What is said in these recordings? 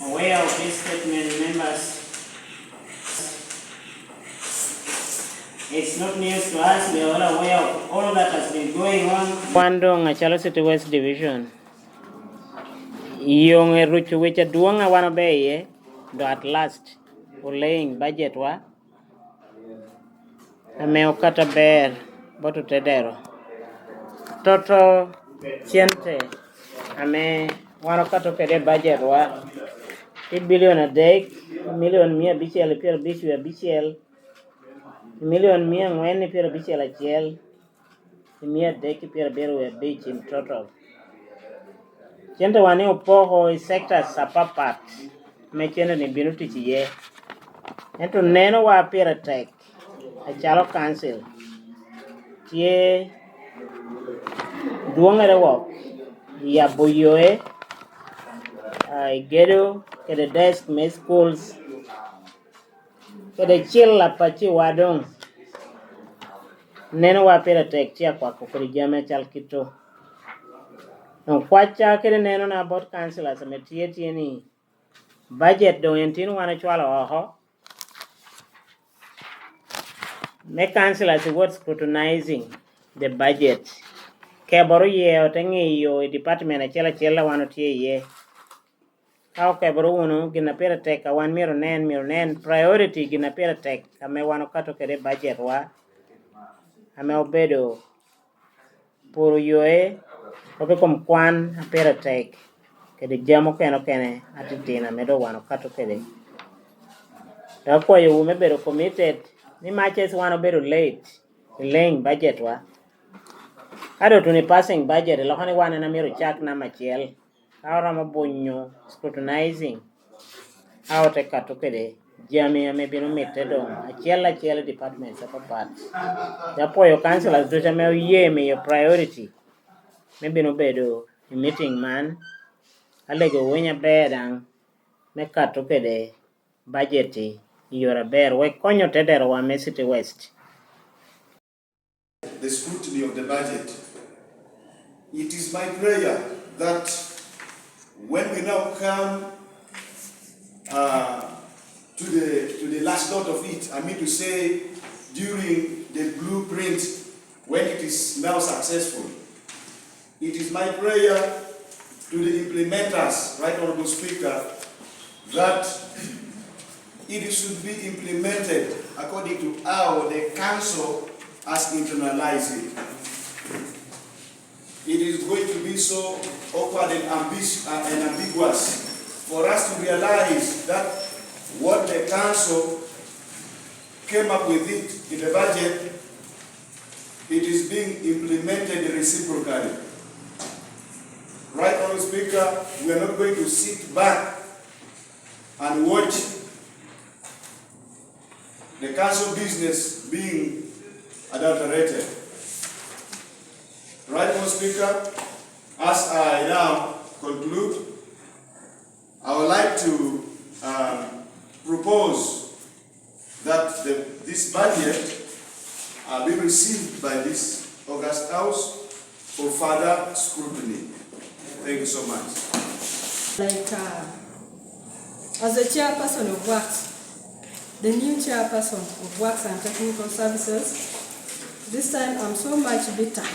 aware of this statement, members. It's not news to us. We are all aware of all that has been going on. Wandong Achalo City West Division. Yung ruchu which a duanga wanna be do at last laying budget wa. Ame okata bear boto tedero. Toto Chiente ame wano kato kede budget wa 8 billion a day, million mia BCL per BCL, million mia ngweni per BCL a chiel, mia deki per beru a beach in total. Chiente wani upoho is sectors apapat, me chiente ni binuti chiye. Ento neno wa per attack, a chalo council. Chiye duongere wok, ya buyoe, Gedo, get a desk, make schools, get a chill apache wadong. Neno wa pera tek chia kwa kukuri jame chalkito. Kwacha kede neno na about councillors ametie ni budget do yentinu wana chwala oho. Make councillors what scrutinizing the budget. Keboro ye otengi yo department chela wano tie ye. How kebro uno gina pera tek wan miro nen priority gina pera tek ame wano kato kede budget wa ame obedo puru yoe obe kom kwan pera tek kede jamo kene atitina medo wano kato kede kwa yo ume bedo committed ni matches wano bedo late laying budget wa ado tuni passing budget lokani wana na miro chak na machiel ahora mabunyo scrutinizing how te katukede jami ame bino metedo achiel departments apapat japo yo councillors do jame ye me your priority maybe no bedo meeting man alego wenya bedang me katukede budget yora ber we konyo tedero wa me City West. The scrutiny of the budget. It is my prayer that when we now come to the last dot of it, I mean to say during the blueprint, when it is now successful, it is my prayer to the implementers, Right Honourable Speaker, that it should be implemented according to how the Council has internalized it. It is going to be so awkward and ambiguous for us to realize that what the Council came up with it in the budget, it is being implemented reciprocally. Right, Honourable Speaker, we are not going to sit back and watch the Council business being adulterated. Right, Honourable Speaker, as I now conclude, I would like to propose that this budget be received by this August House for further scrutiny. Thank you so much. Like, as the chairperson of Works, the new chairperson of Works and Technical Services, this time I'm so much bitter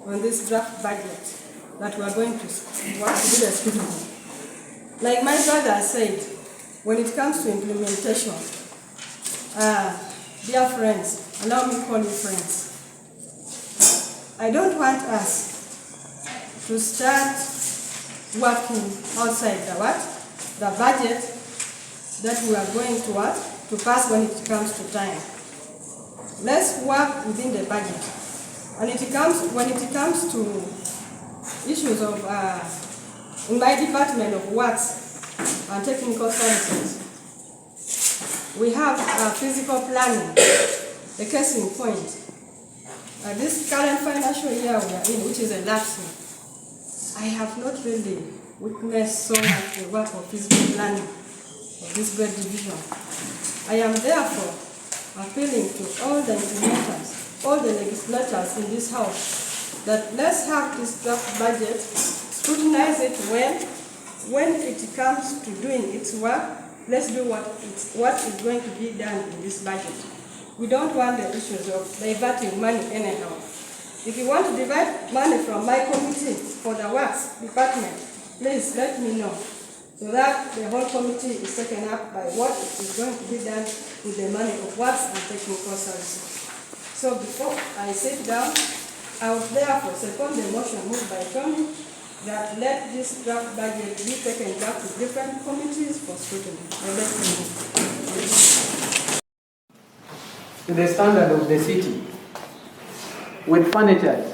on this draft budget that we are going to work to do the scrutiny. Like my brother said, when it comes to implementation, dear friends, allow me to call you friends. I don't want us to start working outside the budget that we are going to pass when it comes to time. Let's work within the budget. And when it comes to issues of, in my department of Works and Technical Services, we have physical planning, the case in point. This current financial year we are in, which is elapsing, I have not really witnessed so much the work of physical planning of this great division. I am therefore appealing to all the implementers, all the legislators in this house, that let's have this draft budget, scrutinize it well, when it comes to doing its work, let's do what is going to be done in this budget. We don't want the issues of diverting money anyhow. If you want to divide money from my committee for the works department, please let me know, so that the whole committee is taken up by what is going to be done with the money of works and technical services. So before I sit down, I would therefore second the motion moved by Tony that let this draft budget be taken back to different committees for scrutiny. To the standard of the city, with furniture.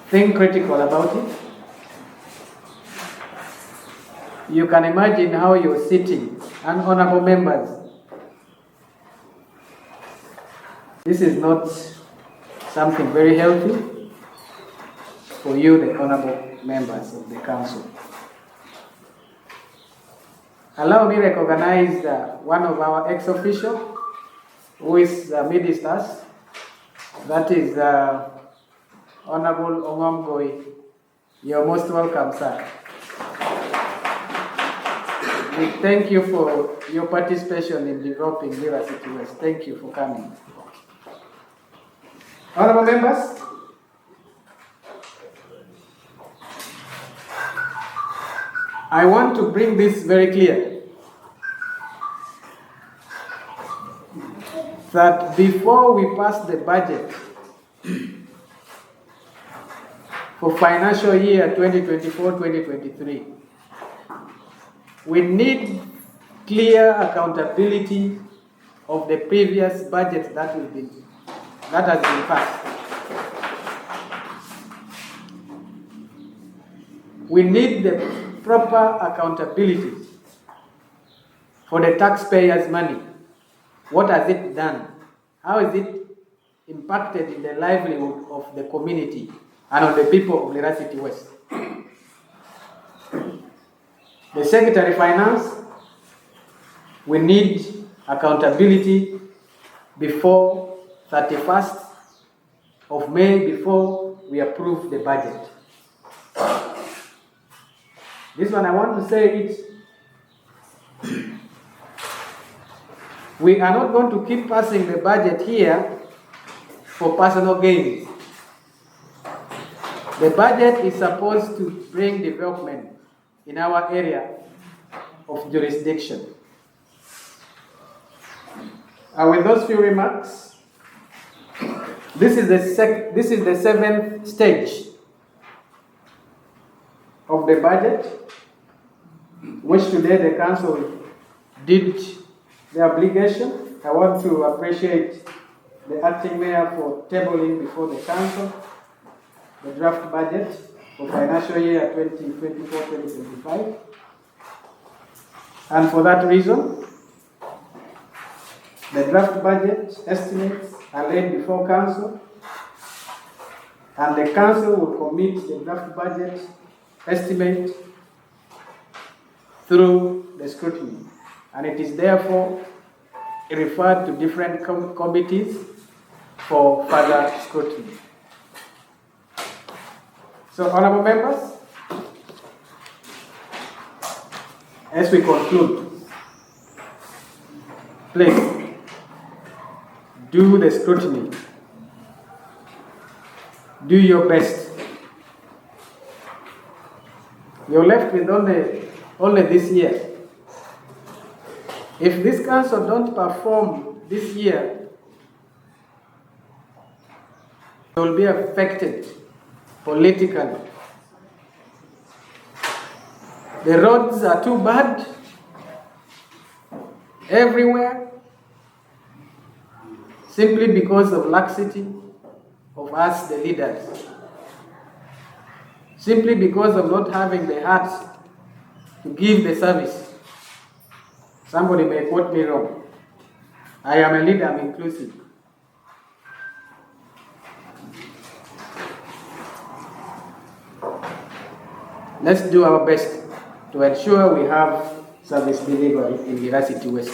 Think critical about it. You can imagine how you're sitting, and honorable members. This is not something very healthy for you, the honorable members of the council. Allow me to recognize one of our ex-officials who is amidst us. That is Honorable Ongom. You're most welcome, sir. We thank you for your participation in developing Lira City West. Thank you for coming. Honorable members, I want to bring this very clear, that before we pass the budget for financial year 2024-2023, we need clear accountability of the previous budget that has been passed. We need the proper accountability for the taxpayers' money. What has it done? How has it impacted in the livelihood of the community and on the people of Lira City West? The Secretary of Finance, we need accountability before 31st of May, before we approve the budget. This one I want to say it. We are not going to keep passing the budget here for personal gains. The budget is supposed to bring development in our area of jurisdiction. And with those few remarks, this is the seventh stage of the budget, which today the council did the obligation. I want to appreciate the acting mayor for tabling before the council the draft budget for financial year 2024-2025. And for that reason, the draft budget estimates are laid before council, and the council will commit the draft budget estimate through the scrutiny, and it is therefore referred to different committees for further scrutiny. So, honorable members, as we conclude, please do the scrutiny. Do your best. You're left with only this year. If this council don't perform this year, they will be affected politically. The roads are too bad everywhere, simply because of laxity of us, the leaders. Simply because of not having the heart to give the service. Somebody may quote me wrong. I am a leader, I'm inclusive. Let's do our best to ensure we have service delivery in Lira City West.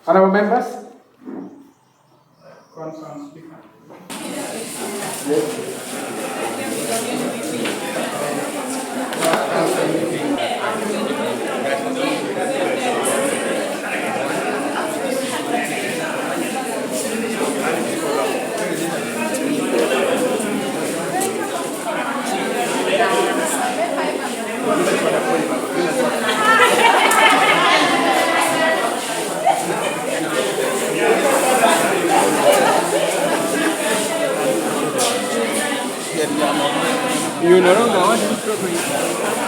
Honorable members? Concerned speaker. Yes. You no longer want to properly.